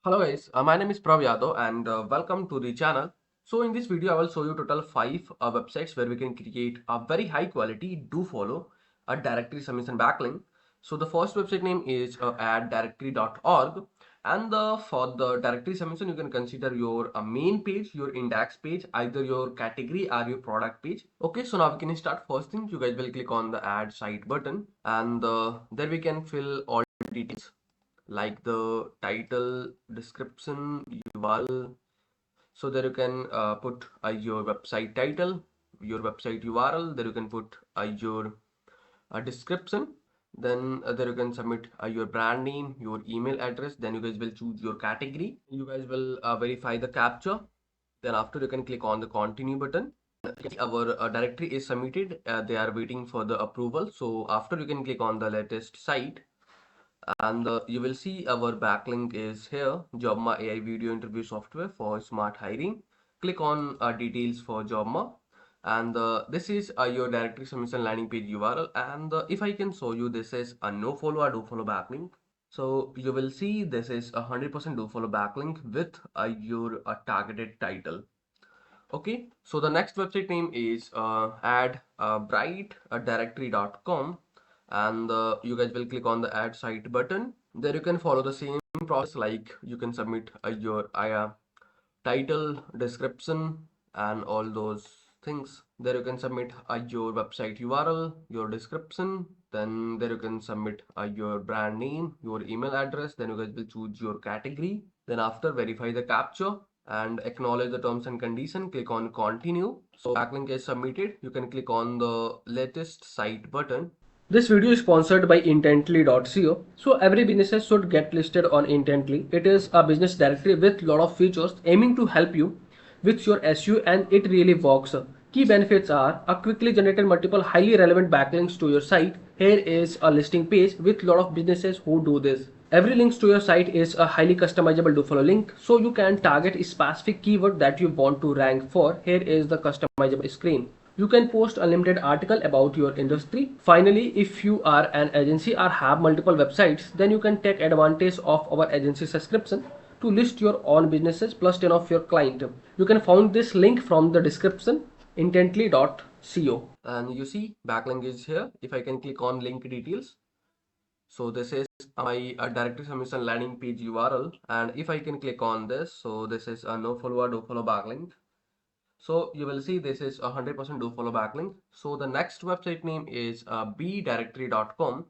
Hello guys, my name is Prav Yadav and welcome to the channel. So in this video I will show you total 5 websites where we can create a very high quality do follow a directory submission backlink. So the first website name is adddirectory.org, and for the directory submission you can consider your main page, your index page, either your category or your product page. Okay, so now we can start. First thing, you guys will click on the add site button, and there we can fill all details like the title, description, URL. So there you can put your website title, your website URL. There you can put your description. Then there you can submit your brand name, your email address. Then you guys will choose your category. You guys will verify the captcha. Then after you can click on the continue button. Our directory is submitted. They are waiting for the approval. So after you can click on the latest site, and you will see our backlink is here, Jobma AI video interview software for smart hiring. Click on details for Jobma, and this is your directory submission landing page URL. And if I can show you, this is a no follow or do follow backlink. So you will see this is 100% do follow backlink with your targeted title. Okay, so the next website name is addbright directory.com, and you guys will click on the add site button. There you can follow the same process, like you can submit your title, description, and all those things. There you can submit your website URL, your description. Then there you can submit your brand name, your email address. Then you guys will choose your category. Then after, verify the captcha and acknowledge the terms and condition. Click on continue. So backlink is submitted. You can click on the latest site button. This video is sponsored by intently.co. So every business should get listed on Intently. It is a business directory with lot of features aiming to help you with your SEO, and it really works. Key benefits are a quickly generated multiple highly relevant backlinks to your site. Here is a listing page with lot of businesses who do this. Every link to your site is a highly customizable do follow link, so you can target a specific keyword that you want to rank for. Here is the customizable screen. You can post unlimited article about your industry. Finally, if you are an agency or have multiple websites, then you can take advantage of our agency subscription to list your own businesses plus 10 of your client. You can find this link from the description, intently.co. And you see backlink is here. If I can click on link details, so this is my directory submission landing page URL, and if I can click on this, so this is a no follow do follow backlink. So you will see this is 100% do follow backlink. So the next website name is bdirectory.com.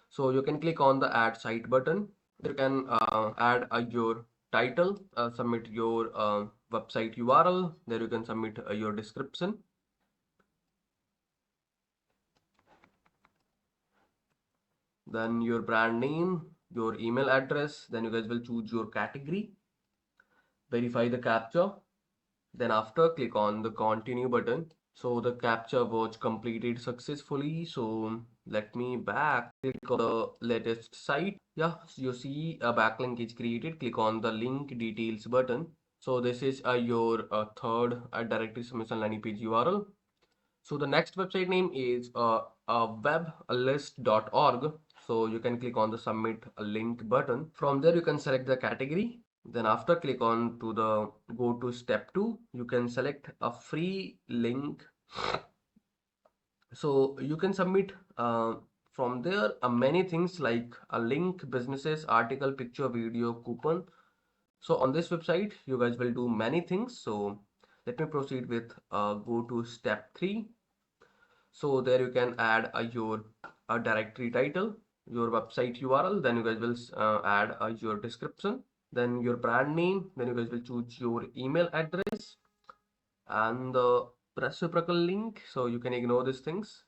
So you can click on the add site button. You can add your title, submit your website URL. There you can submit your description. Then your brand name, your email address. Then you guys will choose your category, verify the captcha. Then after, click on the continue button. So the captcha was completed successfully. So let me back, click on the latest site. Yeah, so you see a backlink is created. Click on the link details button. So this is your third directory submission landing page URL. So the next website name is weblist.org. So you can click on the submit a link button. From there you can select the category. Then after, click on to the go to step 2. You can select a free link. So you can submit from there many things like a link, businesses, article, picture, video, coupon. So on this website you guys will do many things. So let me proceed with go to step 3. So there you can add your directory title, your website URL. Then you guys will add your description, then your brand name. Then you guys will choose your email address and the reciprocal link. So you can ignore these things.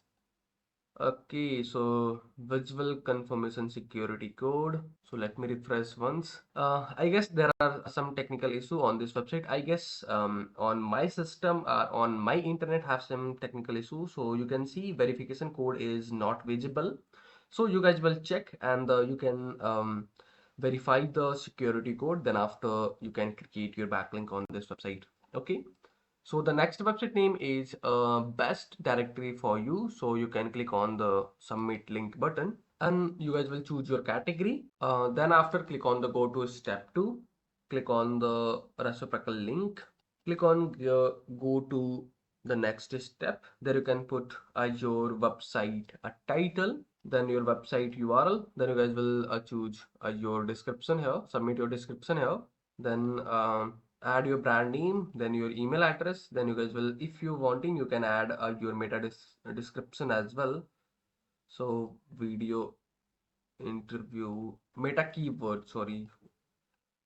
Okay, so visual confirmation security code. So let me refresh once. I guess there are some technical issue on this website. I guess on my system, on my internet have some technical issue. So you can see verification code is not visible. So you guys will check, and you can verify the security code. Then after, you can create your backlink on this website. Okay. So the next website name is best directory for you. So you can click on the submit link button, and you guys will choose your category. Then after, click on the go to step 2. click on the reciprocal link, click on go to the next step. There you can put your website a title, then your website URL, then you guys will choose your description here, submit your description here, then add your brand name, then your email address, then you guys will, if you wanting, you can add your description as well. So video interview meta keyword, sorry.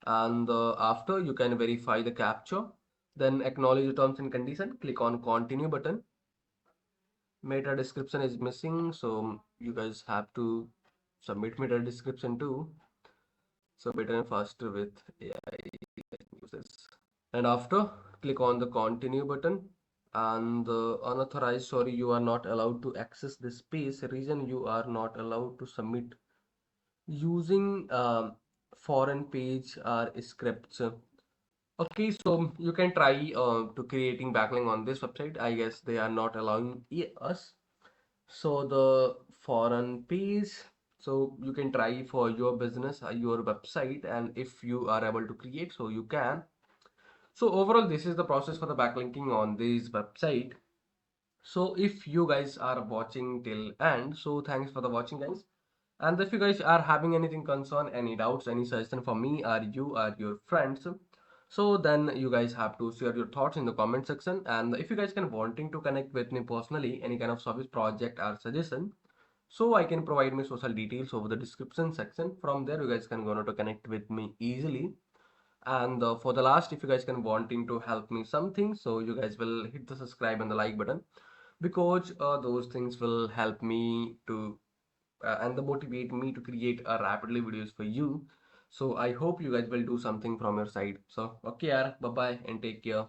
And after, you can verify the captcha, then acknowledge the terms and condition, click on continue button. Meta description is missing, so you guys have to submit meta description too. So better and faster with AI. Use this. And after, click on the continue button. And the unauthorized, sorry, you are not allowed to access this space. Reason, you are not allowed to submit using foreign page or scripts. Okay, so you can try to creating backlink on this website. I guess they are not allowing us. So the foreign page, so you can try for your business, your website, and if you are able to create, so you can. So overall, this is the process for the backlinking on this website. So if you guys are watching till end, so thanks for the watching, guys. And if you guys are having anything concern, any doubts, any suggestion for me or you or your friends, so then you guys have to share your thoughts in the comment section. And if you guys can wanting to connect with me personally, any kind of service project or suggestion, so I can provide me social details over the description section. From there, you guys can go to connect with me easily. And for the last, if you guys can wanting to help me something, so you guys will hit the subscribe and the like button, because those things will help me to and the motivate me to create rapidly videos for you. So I hope you guys will do something from your side. So okay, yaar, bye bye and take care.